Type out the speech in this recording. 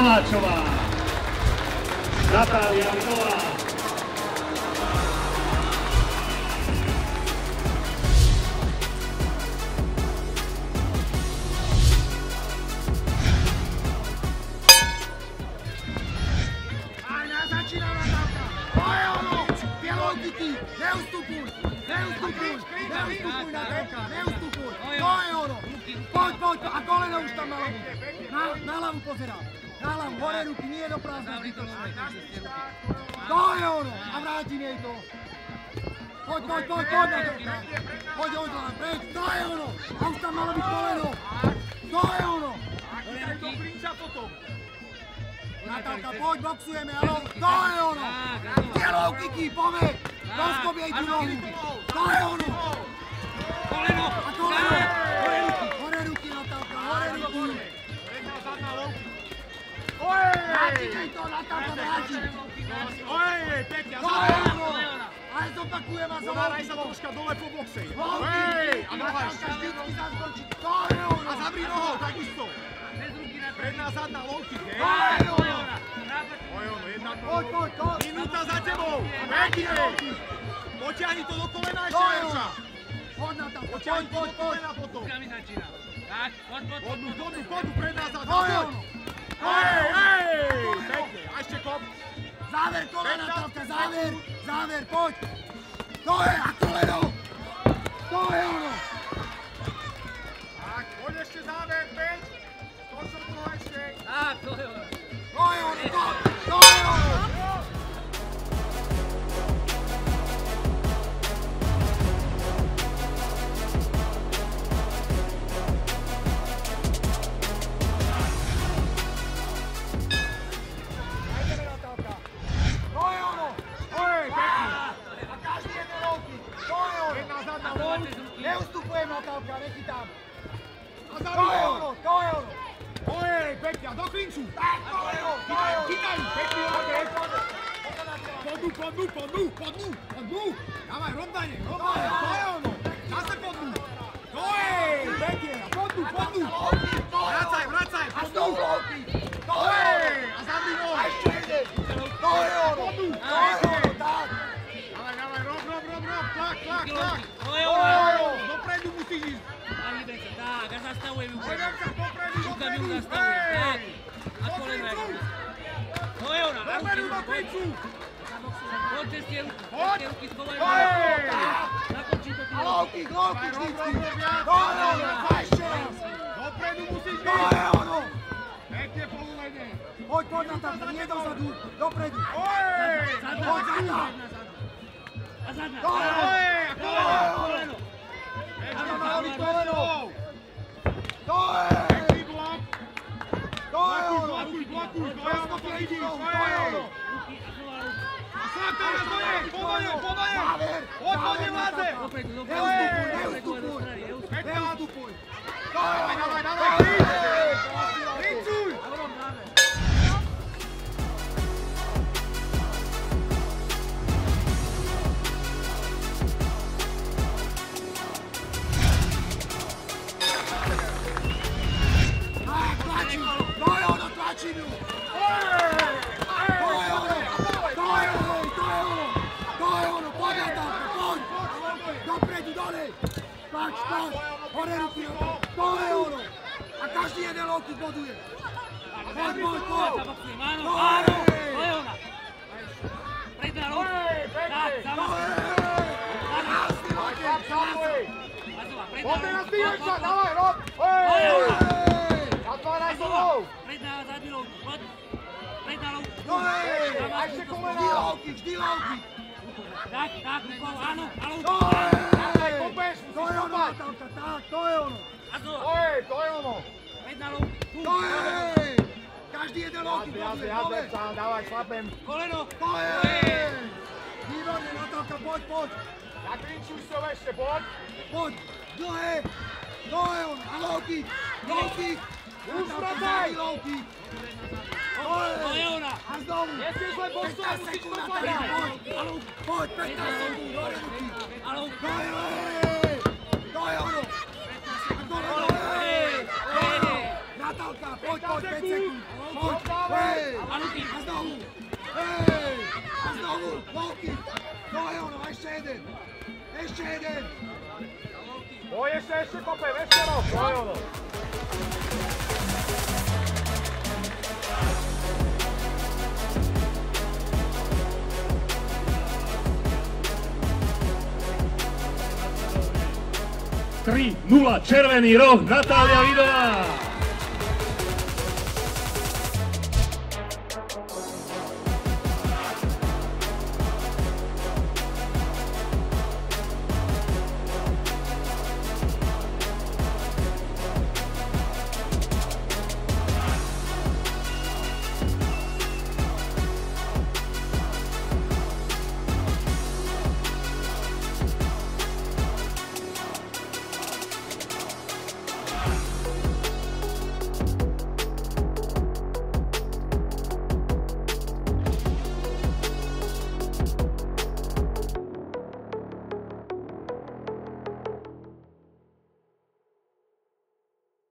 Maláčová. Natália Minová. Poď, a koleno už tam malo byť. Na hlavu pozerám. Na hlavu, hore ruky, nie do prázdna. To je ono, a vrátim jej to. Poď, poď odľa, preč, to je ono. A už tam malo byť koleno. To je ono. Natálka, poď, boxujeme, áno. To je ono. Tieľov, Kiki, poveď. Rozkop jej tú nohu. To je ono. Koleno. A koleno. Hore ruky, Natálka, hore ruky. Vráti jej to, Natálka, vráti. Pekne, To je ono. Ale zopakujem a Ponáraj sa troška dole po boxe. A Natálka vždycky zaskočí. To je ono. A zabri nohou, takisto. Predná, zadná, low kick, hej. To je ono. Jednak Poď. minúta za tebou. Pekne. Potiahni to do kolena ešte lepšia. Poď, Natálka, Potiahni to do kolena potom. Poď, predná, zadná. To je ono. Pekne, a ešte kop. Záver kolena, Natálka, záver, poď. To je, a koleno. To je ono. Tak, poď ešte záver, 5. To som toho ešte. To je ono, to je ono. Neustupujem, Natálka, nechytám. To je ono. Pekne, do klinču. Tak, to je ono. Chytaj, pekne, podnú. Dávaj, rovnanie. To je ono. Zase podnú. To je, pekne, podnú. Vracaj, A znovu lovky. To je ono. a zabri nohu. A ešte ideš. To je ono. Tak. Dávaj, rob, tlak. To je ono. Dopredu musíš ísť. Tak, a zastavujem ju. Poďam sa dopredu. Šukam ju zastavujem, tak. A koleno jak. To je ona. Dopredu do klinču. Poď cez tie ruky schovajú. Nakončí to A lovky vždycky. Rob, To je ono. A ešte raz. Dopredu musíš To ísť. je ono. Pekne polulene. Poď, Natálka, nie dozadu, dopredu. Zadná. Poď, zadná. A zadná. To je ono. Koleno. Áno, má byť koleno. To je. Pekný blok. To je ono. Blokuj. Rozkop jej tú nohu. To je ono. A slak teraz do nej. Pomaň. Záver. Poď, nevládze. Neustupuj. To je ono. Dávaj. Klinčuj. Tlačím ju. To je ono. Poď, Natálka, poď. Dopredu, dole. Tlač. Hore ruky. To je ono. A každý jeden low kick boduje. Poď. Áno. To je ona. Predná ruku. Tak, zamazný. Krásny low kick. Poďme na zbíjačka, dávaj, rob. To je ona. Zatváraj zubou. Predná zadný ruku. Poď. Predná ruku. A ešte kolena. Vždy low kick. Tak, rukou, áno. Kopeš, To je ono, Natálka, tak, to je ono. A znova. To je ono. Predná ruku. To je. Každý jeden low kick boduje. Dole. Dávaj, šlapem. Koleno. To je. Výborne, Natálka, poď. Zaklinčuj sa ešte, poď. Poď. Dlhé. To je on. A low kick. Už vracaj. Low kick. To je ona. A znovu. Nesieš len boxovať, 15 musíš sekúnd, to Natálka, padať. poď. 15 sekúnd, hore ruky. Ale To je ono. A dole. Natálka, poď, 5 sekúnd. Poď. A znovu. Hej! A znovu. Low kick. To je ono, a ešte jeden. Ešte jeden. Oj, ešte kopem, ešte rok, to je ono. Tri 0, červený roh, Natália Vidová.